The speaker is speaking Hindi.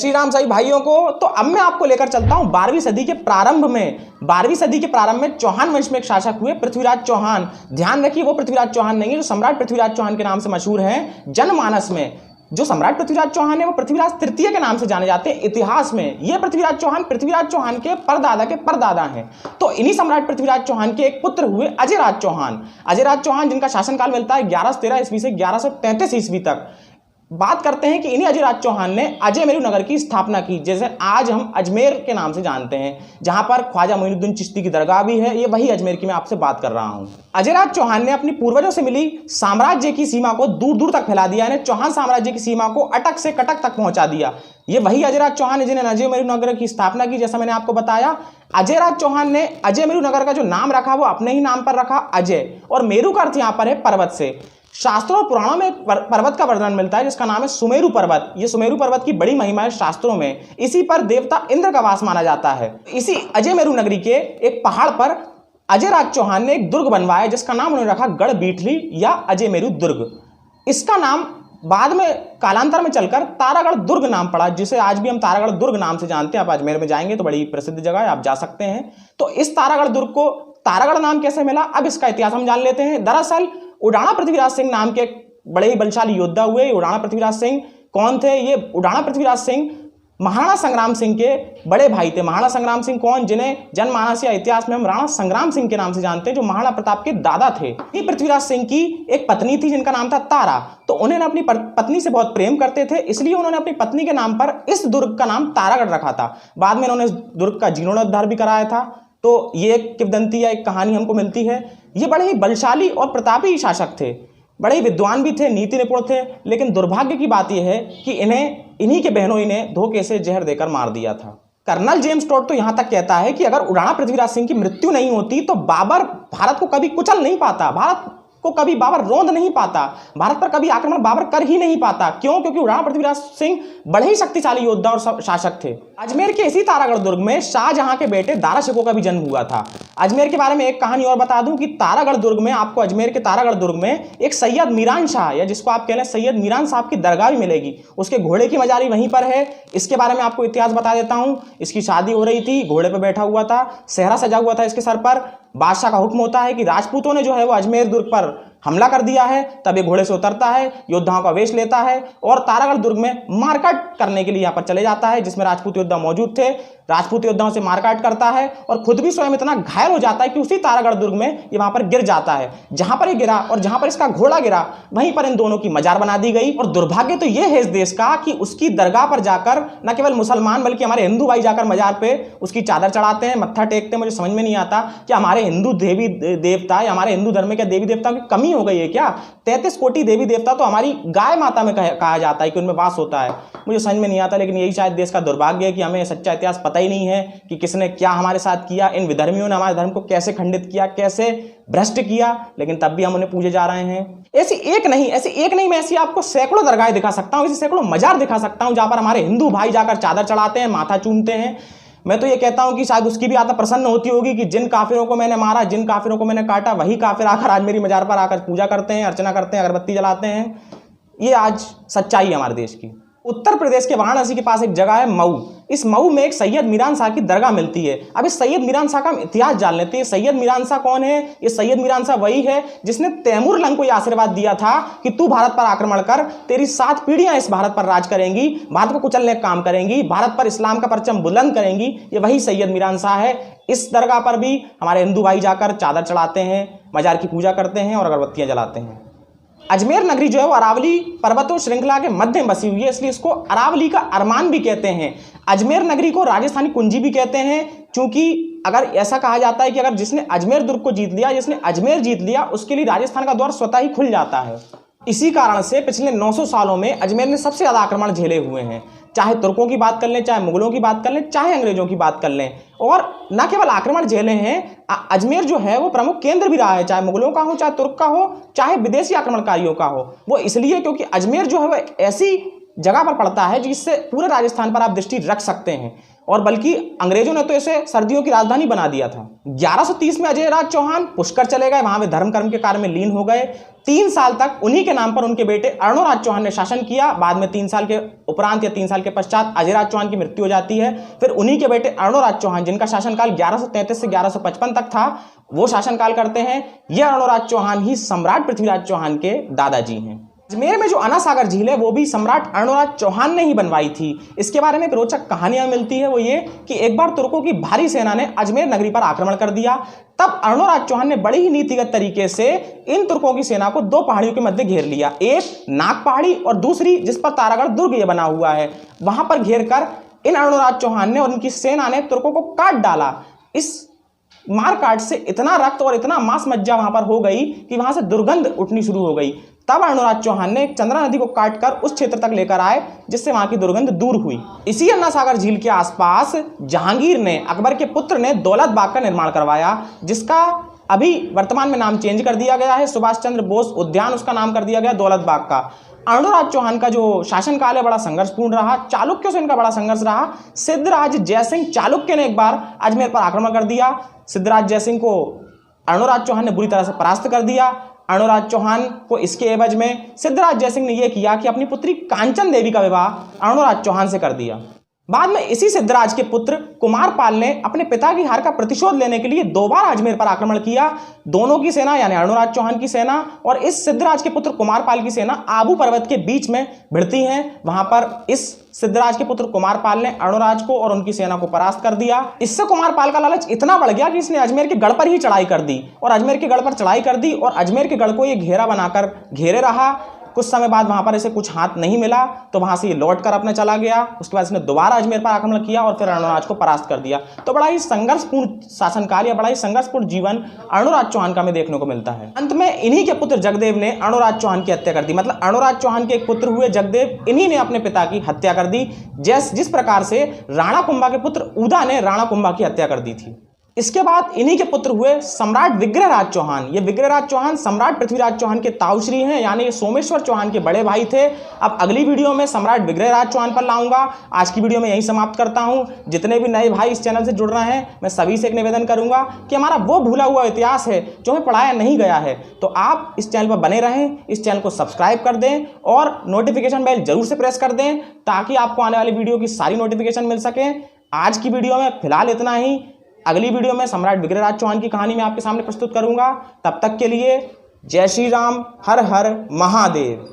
श्री राम साई भाइयों को। तो अब मैं आपको लेकर चलता हूं 12वीं सदी के प्रारंभ में चौहान वंश में एक शासक हुए पृथ्वीराज चौहान। ध्यान रखिए वो पृथ्वीराज चौहान नहीं है जो सम्राट पृथ्वीराज चौहान के नाम से मशहूर हैं जनमानस में। जो सम्राट पृथ्वीराज चौहान है वो पृथ्वीराज तृतीय के नाम से जाने जाते हैं इतिहास में। ये पृथ्वीराज चौहान के परदादा हैं। तो इन्हीं सम्राट पृथ्वीराज चौहान के एक पुत्र हुए अजयराज चौहान जिनका शासनकाल मिलता है 1113 ईस्वी से 1133 ईस्वी तक। बात करते हैं कि इन्हीं अजयराज चौहान ने अजयमेरू नगर की स्थापना की, जैसे आज हम अजमेर के नाम से जानते हैं, जहां पर ख्वाजा मोइनुद्दीन चिश्ती की दरगाह भी है। ये वही अजमेर की मैं आपसे बात कर रहा हूं। अजयराज चौहान ने अपनी पूर्वजों से मिली साम्राज्य की सीमा को दूर दूर तक फैला दिया। इन्हें चौहान साम्राज्य की सीमा को अटक से कटक तक पहुंचा दिया। ये वही अजयराज चौहान है जिन्हें अजयमेरू नगर की स्थापना की। जैसा मैंने आपको बताया, अजयराज चौहान ने अजयमेरू नगर का जो नाम रखा वो अपने ही नाम पर रखा, अजय, और मेरू का अर्थ यहां पर है पर्वत से। शास्त्रों और पुराणों में एक पर्वत का वर्णन मिलता है जिसका नाम है सुमेरु पर्वत। ये सुमेरु पर्वत की बड़ी महिमा है शास्त्रों में। इसी पर देवता इंद्र का वास माना जाता है। इसी अजयमेरू नगरी के एक पहाड़ पर अजयराज चौहान ने एक दुर्ग बनवाया जिसका नाम उन्होंने रखा गढ़ बीठली या अजयमेरू दुर्ग। इसका नाम बाद में कालांतर में चलकर तारागढ़ दुर्ग नाम पड़ा, जिसे आज भी हम तारागढ़ दुर्ग नाम से जानते हैं। आप अजमेर में जाएंगे तो बड़ी प्रसिद्ध जगह है, आप जा सकते हैं। तो इस तारागढ़ दुर्ग को तारागढ़ नाम कैसे मिला, अब इसका इतिहास हम जान लेते हैं। दरअसल उडाणा पृथ्वीराज सिंह नाम के बड़े ही बलशाली योद्धा हुए। उडाणा पृथ्वीराज सिंह कौन थे? ये उडाणा पृथ्वीराज सिंह महाराणा संग्राम सिंह के बड़े भाई थे। महाराणा संग्राम सिंह कौन? जिन्हें जनमानस या इतिहास में हम राणा संग्राम सिंह के नाम से जानते हैं, जो महाराणा प्रताप के दादा थे। ये पृथ्वीराज सिंह की एक पत्नी थी जिनका नाम था तारा। तो उन्होंने अपनी पत्नी से बहुत प्रेम करते थे, इसलिए उन्होंने अपनी पत्नी के नाम पर इस दुर्ग का नाम तारागढ़ रखा था। बाद में उन्होंने इस दुर्ग का जीर्णोद्धार भी कराया था। तो ये एक किंवदंती या एक कहानी हमको मिलती है। ये बड़े ही बलशाली और प्रतापी शासक थे, बड़े ही विद्वान भी थे, नीति निपुण थे। लेकिन दुर्भाग्य की बात यह है कि इन्हीं के बहनोई ने धोखे से जहर देकर मार दिया था। कर्नल जेम्स टॉड तो यहां तक कहता है कि अगर उडाणा पृथ्वीराज सिंह की मृत्यु नहीं होती तो बाबर भारत को कभी कुचल नहीं पाता, भारत को कभी बाबर रोंद नहीं पाता, भारत पर कभी आक्रमण बाबर कर ही नहीं पाता। क्यों? क्योंकि उडाणा पृथ्वीराज सिंह बड़े ही शक्तिशाली योद्धा और शासक थे। अजमेर के इसी तारागढ़ दुर्ग में शाहजहां के बेटे दारा शिकोह का भी जन्म हुआ था। अजमेर के बारे में एक कहानी और बता दूं कि तारागढ़ दुर्ग में आपको, अजमेर के तारागढ़ दुर्ग में एक सैयद मीरान शाह, या जिसको आप कह लें सैयद मीरान साहब की दरगाह भी मिलेगी। उसके घोड़े की मजारी वहीं पर है। इसके बारे में आपको इतिहास बता देता हूं। इसकी शादी हो रही थी, घोड़े पर बैठा हुआ था, सेहरा सजा हुआ था इसके सर पर। बादशाह का हुक्म होता है कि राजपूतों ने जो है वो अजमेर दुर्ग पर हमला कर दिया है। तब ये घोड़े से उतरता है, योद्धाओं का वेश लेता है और तारागढ़ दुर्ग में मारकाट करने के लिए यहाँ पर चले जाता है, जिसमें राजपूत योद्धा मौजूद थे। राजपूत योद्धाओं से मारकाट करता है और खुद भी स्वयं इतना घायल हो जाता है कि उसी तारागढ़ दुर्ग में ये वहां पर गिर जाता है। जहां पर ये गिरा और जहां पर इसका घोड़ा गिरा वहीं पर इन दोनों की मजार बना दी गई। और दुर्भाग्य तो ये है इस देश का कि उसकी दरगाह पर जाकर न केवल मुसलमान बल्कि हमारे हिंदू भाई जाकर मजार पे उसकी चादर चढ़ाते हैं, मत्था टेकते हैं। मुझे समझ में नहीं आता कि हमारे हिंदू देवी देवता या हमारे हिंदू धर्म में क्या देवी देवताओं की कमी हो गई है क्या? 33 कोटि देवी देवता तो हमारी गाय माता में कहा जाता है कि उनमें वास होता है। मुझे समझ में नहीं आता, लेकिन यही शायद देश का दुर्भाग्य है कि हमें सच्चा इतिहास पता ही नहीं है कि किसने क्या हमारे साथ किया। इन विधर्मियों ने हमारे धर्म को कैसे खंडित किया, कैसे भ्रष्ट किया, लेकिन तब भी हम उन्हें पूजे जा रहे हैं। ऐसी एक नहीं मैं ऐसी आपको सैकड़ों दरगाहें दिखा सकता हूं, ऐसी सैकड़ों मजार दिखा सकता हूं जहां पर हमारे हिंदू भाई जाकर चादर चढ़ाते हैं, माथा चूमते हैं। मैं तो ये कहता हूं कि शायद उसकी भी आत्मा प्रसन्न होती होगी कि जिन काफिरों को मैंने मारा, जिन काफिरों को मैंने काटा, वही काफिर आकर आज मेरी मजार पर आकर पूजा करते हैं, अर्चना करते हैं, अगरबत्ती जलाते हैं। ये आज सच्चाई है हमारे देश की। उत्तर प्रदेश के वाराणसी के पास एक जगह है मऊ। इस मऊ में एक सैयद मीरान शाह की दरगाह मिलती है। अब इस सैयद मीरान शाह का हम इतिहास जान लेते हैं। सैयद मीरान शाह कौन है? ये सैयद मीरान शाह वही है जिसने तैमूर लंग को यह आशीर्वाद दिया था कि तू भारत पर आक्रमण कर, तेरी 7 पीढ़ियां इस भारत पर राज करेंगी, भारत को कुचलने का काम करेंगी, भारत पर इस्लाम का परचम बुलंद करेंगी। ये वही सैयद मीरान शाह है। इस दरगाह पर भी हमारे हिंदू भाई जाकर चादर चढ़ाते हैं, मजार की पूजा करते हैं और अगरबत्तियां जलाते हैं। अजमेर नगरी जो है वो अरावली पर्वतों श्रृंखला के मध्य में बसी हुई है, इसलिए इसको अरावली का अरमान भी कहते हैं। अजमेर नगरी को राजस्थानी कुंजी भी कहते हैं, क्योंकि अगर ऐसा कहा जाता है कि अगर जिसने अजमेर दुर्ग को जीत लिया, जिसने अजमेर जीत लिया, उसके लिए राजस्थान का द्वार स्वतः ही खुल जाता है। इसी कारण से पिछले 900 सालों में अजमेर ने सबसे ज्यादा आक्रमण झेले हुए हैं। चाहे तुर्कों की बात कर लें, चाहे मुगलों की बात कर लें, चाहे अंग्रेजों की बात कर लें। और न केवल आक्रमण झेले हैं, अजमेर जो है वो प्रमुख केंद्र भी रहा है, चाहे मुगलों का हो, चाहे तुर्क का हो, चाहे विदेशी आक्रमणकारियों का हो। वो इसलिए क्योंकि अजमेर जो है वो ऐसी जगह पर पड़ता है जिससे पूरे राजस्थान पर आप दृष्टि रख सकते हैं। और बल्कि अंग्रेजों ने तो इसे सर्दियों की राजधानी बना दिया था। 1130 में अजयराज चौहान पुष्कर चले गए, वहां वे धर्म कर्म के कार्य में लीन हो गए। 3 साल तक उन्हीं के नाम पर उनके बेटे अर्णोराज चौहान ने शासन किया। बाद में 3 साल के उपरांत या 3 साल के पश्चात अजयराज चौहान की मृत्यु हो जाती है। फिर उन्हीं के बेटे अर्णोराज चौहान, जिनका शासनकाल 1133 से 1155 तक था, वो शासनकाल करते हैं। ये अर्णोराज चौहान ही सम्राट पृथ्वीराज चौहान के दादाजी हैं। अजमेर में जो अन्ना सागर झील है वो भी सम्राट अर्णोराज चौहान ने ही बनवाई थी। इसके बारे में एक रोचक कहानियां मिलती है, वो ये कि एक बार तुर्कों की भारी सेना ने अजमेर नगरी पर आक्रमण कर दिया। तब अर्णोराज चौहान ने बड़ी ही नीतिगत तरीके से इन तुर्कों की सेना को 2 पहाड़ियों के मध्य घेर लिया, एक नाग पहाड़ी और दूसरी जिस पर तारागढ़ दुर्ग ये बना हुआ है, वहां पर घेर कर इन अर्णोराज चौहान ने और उनकी सेना ने तुर्कों को काट डाला। इस मारकाट से इतना रक्त और इतना मांस मज्जा वहां पर हो गई कि वहां से दुर्गंध उठनी शुरू हो गई। तब अर्णोराज चौहान ने चंद्रा नदी को काटकर उस क्षेत्र तक लेकर आए, जिससे वहां की दुर्गंध दूर हुई। इसी अन्ना सागर झील के आसपास जहांगीर ने, अकबर के पुत्र ने, दौलत बाग का निर्माण करवाया, जिसका अभी वर्तमान में नाम चेंज कर दिया गया है। सुभाष चंद्र बोस उद्यान उसका नाम कर दिया गया दौलत बाग का। अर्णोराज चौहान का जो शासनकाल है बड़ा संघर्षपूर्ण रहा। चालुक्यों से इनका बड़ा संघर्ष रहा। सिद्धराज जयसिंह चालुक्य ने एक बार अजमेर पर आक्रमण कर दिया। सिद्धराज जयसिंह को अर्णोराज चौहान ने बुरी तरह से परास्त कर दिया। अर्णोराज चौहान को इसके एवज में सिद्धराज जयसिंह ने यह किया कि अपनी पुत्री कांचन देवी का विवाह अर्णोराज चौहान से कर दिया। बाद में इसी सिद्धराज के पुत्र कुमारपाल ने अपने पिता की हार का प्रतिशोध लेने के लिए 2 बार अजमेर पर आक्रमण किया। दोनों की सेना यानी अर्णोराज चौहान की सेना और इस सिद्धराज के पुत्र कुमारपाल की सेना आबू पर्वत के बीच में भिड़ती हैं। वहां पर इस सिद्धराज के पुत्र कुमारपाल ने अर्णोराज को और उनकी सेना को परास्त कर दिया। इससे कुमारपाल का लालच इतना बढ़ गया कि इसने अजमेर के गढ़ पर ही चढ़ाई कर दी और अजमेर के गढ़ पर चढ़ाई कर दी और अजमेर के गढ़ को ये घेरा बनाकर घेरे रहा। कुछ समय बाद वहां पर इसे कुछ हाथ नहीं मिला तो वहां से ये लौट कर अपने चला गया। उसके बाद इसने दोबारा अजमेर पर आक्रमण किया और फिर अर्णोराज को परास्त कर दिया। तो बड़ा ही संघर्षपूर्ण शासनकाल या बड़ा ही संघर्षपूर्ण जीवन अर्णोराज चौहान का हमें देखने को मिलता है। अंत में इन्हीं के पुत्र जगदेव ने अर्णोराज चौहान की हत्या कर दी। मतलब अर्णोराज चौहान के एक पुत्र हुए जगदेव, इन्हीं ने अपने पिता की हत्या कर दी, जिस प्रकार से राणा कुंभा के पुत्र उदा ने राणा कुंभा की हत्या कर दी थी। इसके बाद इन्हीं के पुत्र हुए सम्राट विग्रहराज चौहान। ये विग्रहराज चौहान सम्राट पृथ्वीराज चौहान के ताऊश्री हैं, यानी ये सोमेश्वर चौहान के बड़े भाई थे। अब अगली वीडियो में सम्राट विग्रहराज चौहान पर लाऊंगा। आज की वीडियो में यही समाप्त करता हूं। जितने भी नए भाई इस चैनल से जुड़ रहे हैं, मैं सभी से एक निवेदन करूंगा कि हमारा वो भूला हुआ इतिहास है जो हमें पढ़ाया नहीं गया है, तो आप इस चैनल पर बने रहें, इस चैनल को सब्सक्राइब कर दें और नोटिफिकेशन बेल जरूर से प्रेस कर दें ताकि आपको आने वाली वीडियो की सारी नोटिफिकेशन मिल सके। आज की वीडियो में फिलहाल इतना ही। अगली वीडियो में सम्राट विग्रहराज चौहान की कहानी मैं आपके सामने प्रस्तुत करूंगा। तब तक के लिए जय श्री राम, हर हर महादेव।